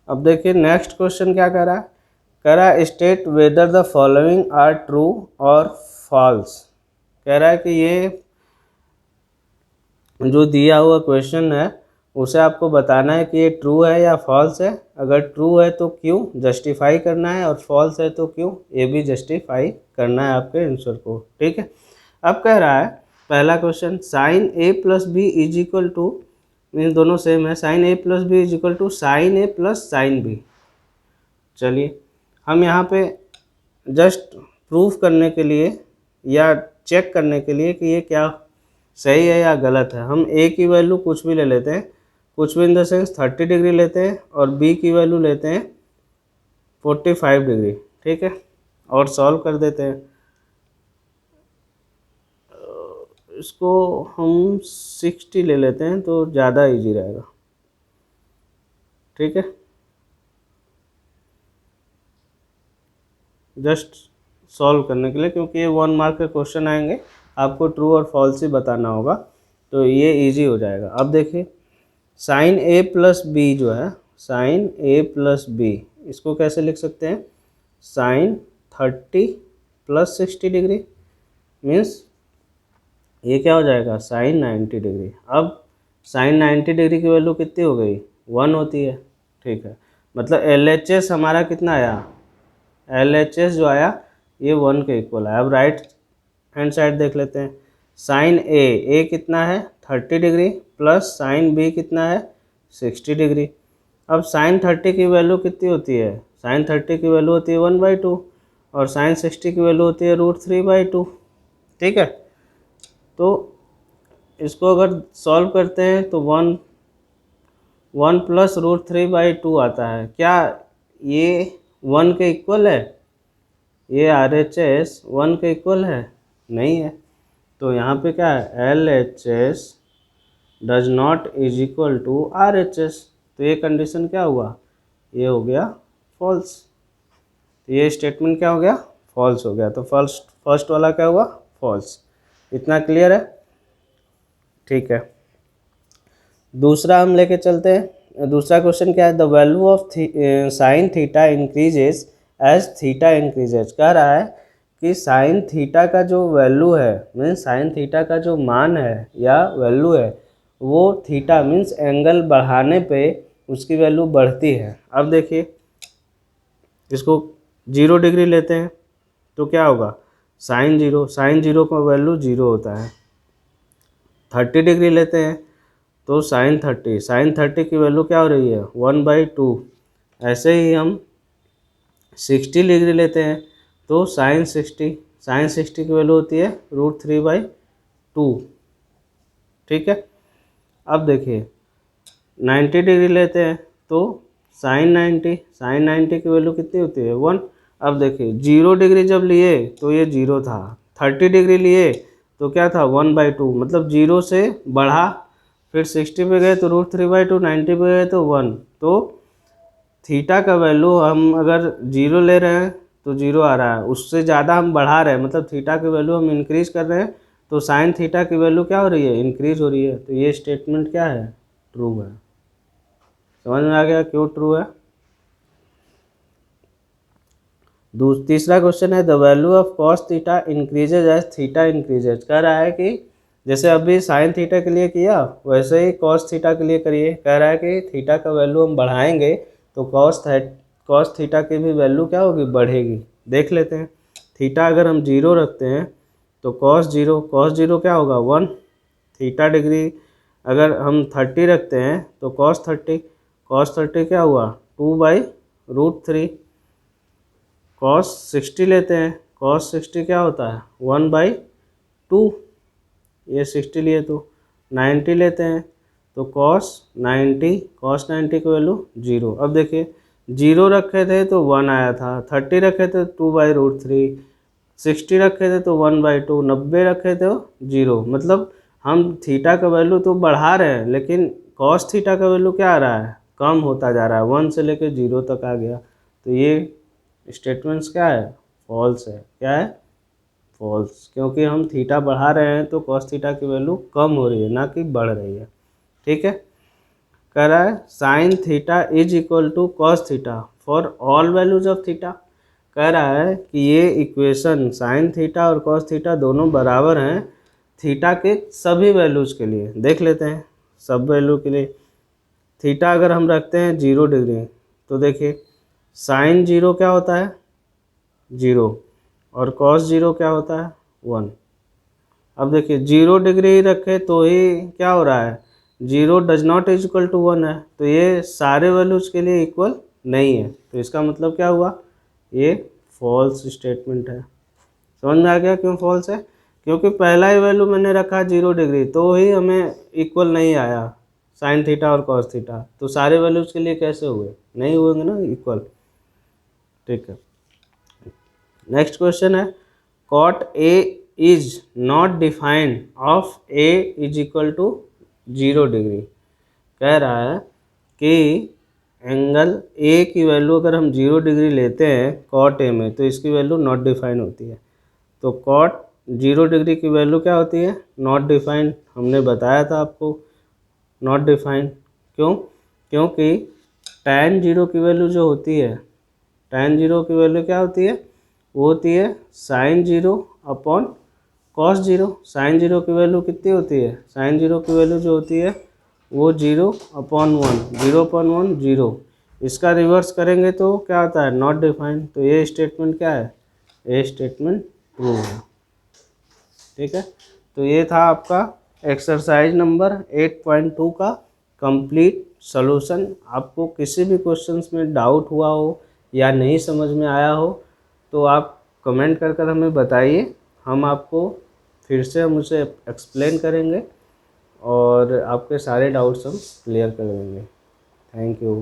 अब देखिए next question क्या कह रहा है, कह रहा है state whether the following are true और फॉल्स। कह रहा है कि ये जो दिया हुआ क्वेश्चन है उसे आपको बताना है कि ये ट्रू है या फॉल्स है। अगर ट्रू है तो क्यों जस्टिफाई करना है, और फॉल्स है तो क्यों ये भी जस्टिफाई करना है आपके आंसर को। ठीक है, अब कह रहा है पहला question, sine A plus B is equal to, mean दोनों सेम है, sine A plus B is equal to sine A plus sine B. चलिए हम यहाँ पे जस्ट प्रूफ करने के लिए या चेक करने के लिए कि ये क्या सही है या गलत है, हम ए की वैल्यू कुछ भी ले लेते हैं, कुछ भी इन द सेंस 30 डिग्री लेते हैं, और बी की वैल्यू लेते हैं 45 डिग्री। ठीक है, और सॉल्व कर देते हैं। इसको हम 60 ले लेते हैं तो ज़्यादा इजी रहेगा। ठीक है, जस्ट सॉल्व करने के लिए, क्योंकि ये 1 मार्क के क्वेश्चन आएंगे, आपको ट्रू और फॉल्स ही बताना होगा, तो ये इजी हो जाएगा। अब देखिए साइन ए प्लस बी जो है, साइन ए प्लस बी, इसको कैसे लिख सकते हैं, साइन 30 प्लस 60 डिग्री, मीन्स ये क्या हो जाएगा, साइन 90 डिग्री। अब साइन 90 डिग्री की वैल्यू कितनी हो गई, 1 होती है। ठीक है, मतलब LHS हमारा कितना आया, LHS जो आया ये 1 के इक्वल है। अब राइट हैंड साइड देख लेते हैं, साइन ए कितना है 30 डिग्री, प्लस साइन बी कितना है 60 डिग्री। अब साइन 30 की वैल्यू कितनी होती है, साइन 30 की वैल्यू होती है 1/2, और साइन 60 की वैल्यू होती है √3/2। ठीक है, तो इसको अगर सॉल्व करते हैं तो 1 प्लस √3/2 आता है। क्या ये 1 के इक्वल है, ये RHS 1 के इक्वल है, नहीं है। तो यहाँ पे क्या है, LHS does not is equal to RHS, तो ये कंडीशन क्या हुआ, ये हो गया फॉल्स। तो ये स्टेटमेंट क्या हो गया, फॉल्स हो गया। तो फर्स्ट वाला क्या हुआ, फॉल्स। इतना क्लियर है। ठीक है, दूसरा हम लेके चलते हैं। दूसरा क्वेश्चन क्या है, the value of sine theta increases as theta increases. कह रहा है कि साइन थीटा का जो वैल्यू है, मीन्स साइन थीटा का जो मान है या वैल्यू है, वो थीटा मीन्स एंगल बढ़ाने पे उसकी वैल्यू बढ़ती है। अब देखिए इसको 0 डिग्री लेते हैं तो क्या होगा, साइन 0, साइन 0 का वैल्यू 0 होता है। 30 डिग्री लेते हैं तो साइन 30, साइन 30 की वैल्यू क्या हो रही है 1/2। ऐसे ही हम 60 डिग्री लेते हैं तो साइन 60, साइन 60 की वैल्यू होती है √3/2। ठीक है, अब देखिए 90 डिग्री लेते हैं तो साइन 90, साइन 90 की वैल्यू कितनी होती है 1। अब देखिए 0 डिग्री जब लिए तो ये 0 था, 30 डिग्री लिए तो क्या था 1/2, मतलब 0 से बढ़ा, फिर 60 पे गए तो √3/2, 90 पे गए तो 1। तो थीटा का वैल्यू हम अगर 0 ले रहे हैं तो 0 आ रहा है, उससे ज़्यादा हम बढ़ा रहे हैं, मतलब थीटा की वैल्यू हम इंक्रीज कर रहे हैं, तो साइन थीटा की वैल्यू क्या हो रही है, इंक्रीज हो रही है। तो ये स्टेटमेंट क्या है, ट्रू है। समझ में आ गया क्यों ट्रू है। तीसरा क्वेश्चन है, the value of cos theta increases as theta increases. कह रहा है कि जैसे अभी साइन थीटा के लिए किया वैसे ही कॉस थीटा के लिए करिए। कह रहा है कि थीटा का वैल्यू हम बढ़ाएंगे तो कॉस थीटा की भी वैल्यू क्या होगी, बढ़ेगी। देख लेते हैं, थीटा अगर हम 0 रखते हैं तो कॉस जीरो क्या होगा 1। थीटा डिग्री अगर हम 30 रखते हैं तो कॉस 30 क्या हुआ 2/√3। कॉस 60 लेते हैं, कॉस 60 क्या होता है 1/2, ये 60 लिए तो 90 लेते हैं तो कॉस 90 की वैल्यू 0। अब देखिए 0 रखे थे तो 1 आया था, 30 रखे थे 2/√3, 60 रखे थे तो 1/2, 90 रखे थे तो 0। मतलब हम थीटा का वैल्यू तो बढ़ा रहे हैं लेकिन कॉस थीटा का वैल्यू क्या आ रहा है, कम होता जा रहा है, 1 से लेकर 0 तक आ गया। तो ये स्टेटमेंट्स क्या है, फॉल्स है। क्या है, फॉल्स, क्योंकि हम थीटा बढ़ा रहे हैं तो कॉस थीटा की वैल्यू कम हो रही है, ना कि बढ़ रही है। ठीक है, कह रहा है sine theta is equal to cos theta for all values of theta. कह रहा है कि ये इक्वेशन साइन थीटा और कॉस थीटा दोनों बराबर हैं थीटा के सभी वैल्यूज़ के लिए। देख लेते हैं सब वैल्यू के लिए। थीटा अगर हम रखते हैं 0 डिग्री तो देखिए साइन 0 क्या होता है 0 और कॉस 0 क्या होता है 1। अब देखिए 0 डिग्री ही रखे तो ही क्या हो रहा है 0 does not is equal to 1 है, तो ये सारे वैल्यूज़ के लिए इक्वल नहीं है। तो इसका मतलब क्या हुआ, ये फॉल्स स्टेटमेंट है। समझ में आ गया क्यों फॉल्स है? क्योंकि पहला ही वैल्यू मैंने रखा 0 डिग्री तो ही हमें इक्वल नहीं आया साइन थीटा और कॉस थीटा, तो सारे वैल्यूज़ के लिए कैसे हुए, नहीं हुएंगे ना इक्वल। ठीक है, नेक्स्ट क्वेश्चन है cot A is not defined of A is equal to 0 degree. कह रहा है कि एंगल ए की वैल्यू अगर हम 0 डिग्री लेते हैं कॉट ए में तो इसकी वैल्यू नॉट डिफाइंड होती है। तो कॉट 0 डिग्री की वैल्यू क्या होती है नॉट डिफाइंड। हमने बताया था आपको नॉट डिफाइंड क्यों, क्योंकि tan 0 की वैल्यू जो होती है tan 0 की वैल्यू क्या होती है, वो होती है साइन 0 अपॉन कॉस 0। साइन 0 की वैल्यू कितनी होती है, साइन 0 की वैल्यू जो होती है वो 0 अपॉन 1, 0 अपॉन 1 0। इसका रिवर्स करेंगे तो क्या आता है नॉट डिफाइंड। तो ये स्टेटमेंट क्या है, ये स्टेटमेंट ट्रू है। ठीक है, तो ये था आपका एक्सरसाइज नंबर 8.2 का कंप्लीट सॉल्यूशन। आपको किसी भी क्वेश्चंस में डाउट हुआ हो या नहीं समझ में आया हो तो आप कमेंट कर हमें बताइए, हम आपको फिर से हम उसे एक्सप्लेन करेंगे और आपके सारे डाउट्स हम क्लियर कर देंगे। Thank you.